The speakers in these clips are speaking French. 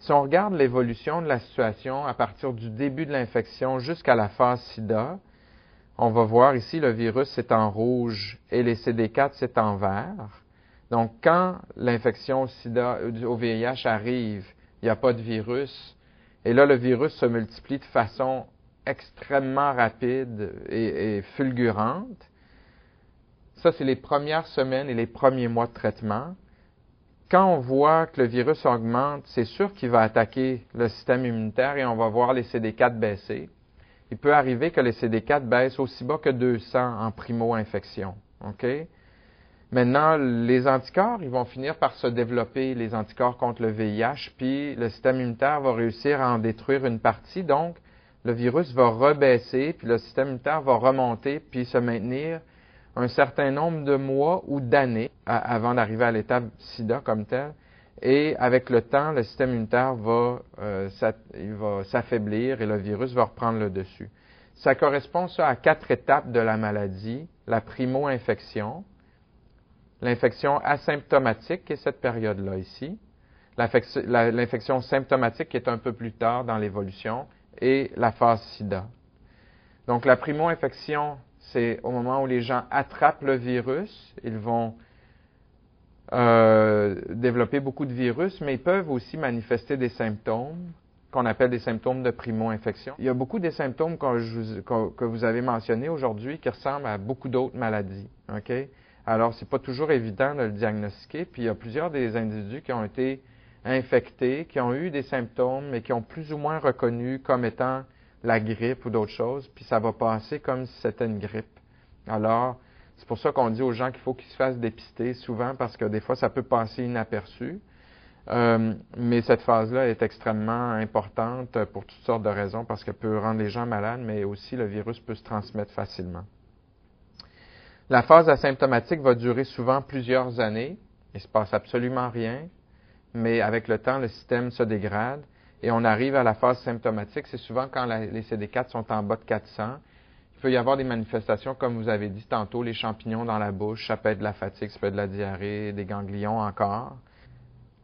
Si on regarde l'évolution de la situation à partir du début de l'infection jusqu'à la phase SIDA, on va voir ici le virus c'est en rouge et les CD4 c'est en vert. Donc, quand l'infection au VIH arrive, il n'y a pas de virus. Et là, le virus se multiplie de façon extrêmement rapide et fulgurante. Ça, c'est les premières semaines et les premiers mois de traitement. Quand on voit que le virus augmente, c'est sûr qu'il va attaquer le système immunitaire et on va voir les CD4 baisser. Il peut arriver que les CD4 baissent aussi bas que 200 en primo-infection. Okay? Maintenant, les anticorps, ils vont finir par se développer, les anticorps contre le VIH, puis le système immunitaire va réussir à en détruire une partie. Donc, le virus va rebaisser, puis le système immunitaire va remonter, puis se maintenir un certain nombre de mois ou d'années avant d'arriver à l'étape SIDA comme tel. Et avec le temps, le système immunitaire va s'affaiblir et le virus va reprendre le dessus. Ça correspond ça à 4 étapes de la maladie. La primo-infection, l'infection asymptomatique, qui est cette période-là ici, l'infection symptomatique qui est un peu plus tard dans l'évolution, et la phase SIDA. Donc la primo-infection, c'est au moment où les gens attrapent le virus, ils vont développer beaucoup de virus, mais ils peuvent aussi manifester des symptômes qu'on appelle des symptômes de primo-infection. Il y a beaucoup des symptômes que vous avez mentionnés aujourd'hui qui ressemblent à beaucoup d'autres maladies. Okay? Alors, c'est pas toujours évident de le diagnostiquer, puis il y a plusieurs des individus qui ont été infectés, qui ont eu des symptômes, mais qui ont plus ou moins reconnu comme étant la grippe ou d'autres choses, puis ça va passer comme si c'était une grippe. Alors, c'est pour ça qu'on dit aux gens qu'il faut qu'ils se fassent dépister souvent, parce que des fois, ça peut passer inaperçu. Mais cette phase-là est extrêmement importante pour toutes sortes de raisons, parce qu'elle peut rendre les gens malades, mais aussi le virus peut se transmettre facilement. La phase asymptomatique va durer souvent plusieurs années. Il ne se passe absolument rien, mais avec le temps, le système se dégrade et on arrive à la phase symptomatique. C'est souvent quand les CD4 sont en bas de 400. Il peut y avoir des manifestations, comme vous avez dit tantôt, les champignons dans la bouche, ça peut être de la fatigue, ça peut être de la diarrhée, des ganglions encore.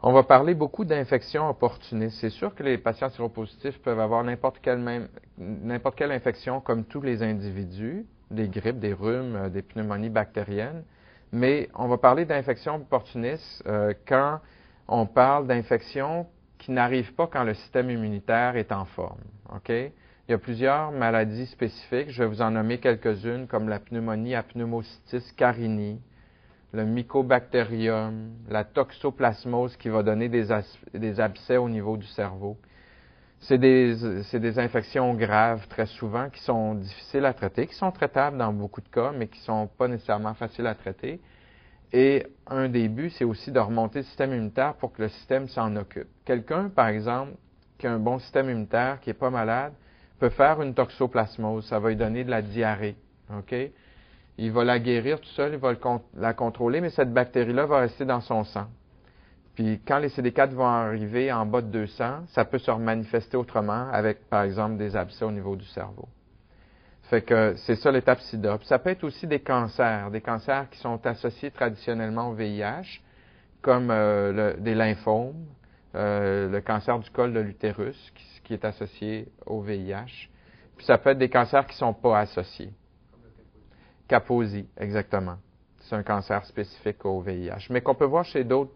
On va parler beaucoup d'infections opportunistes. C'est sûr que les patients séropositifs peuvent avoir n'importe quelle infection comme tous les individus, des grippes, des rhumes, des pneumonies bactériennes, mais on va parler d'infections opportunistes quand on parle d'infections qui n'arrivent pas quand le système immunitaire est en forme. Okay? Il y a plusieurs maladies spécifiques, je vais vous en nommer quelques-unes, comme la pneumonie à pneumocystis carinii, le mycobacterium, la toxoplasmose qui va donner des abcès au niveau du cerveau. C'est des infections graves très souvent qui sont difficiles à traiter, qui sont traitables dans beaucoup de cas, mais qui ne sont pas nécessairement faciles à traiter. Et un des buts, c'est aussi de remonter le système immunitaire pour que le système s'en occupe. Quelqu'un, par exemple, qui a un bon système immunitaire, qui n'est pas malade, peut faire une toxoplasmose. Ça va lui donner de la diarrhée. Okay? Il va la guérir tout seul, il va la contrôler, mais cette bactérie-là va rester dans son sang. Puis quand les CD4 vont arriver en bas de 200, ça peut se manifester autrement avec, par exemple, des abcès au niveau du cerveau. Fait que c'est ça l'étape SIDA. Puis ça peut être aussi des cancers qui sont associés traditionnellement au VIH, comme des lymphomes, le cancer du col de l'utérus, qui est associé au VIH. Puis ça peut être des cancers qui ne sont pas associés. Kaposi, exactement. C'est un cancer spécifique au VIH, mais qu'on peut voir chez d'autres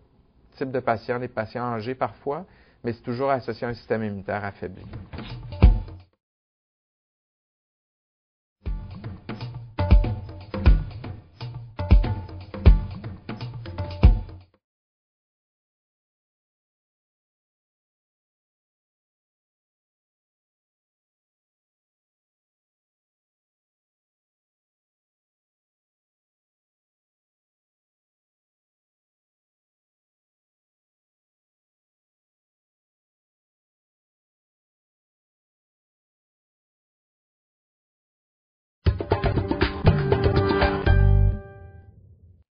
types de patients, des patients âgés parfois, mais c'est toujours associé à un système immunitaire affaibli.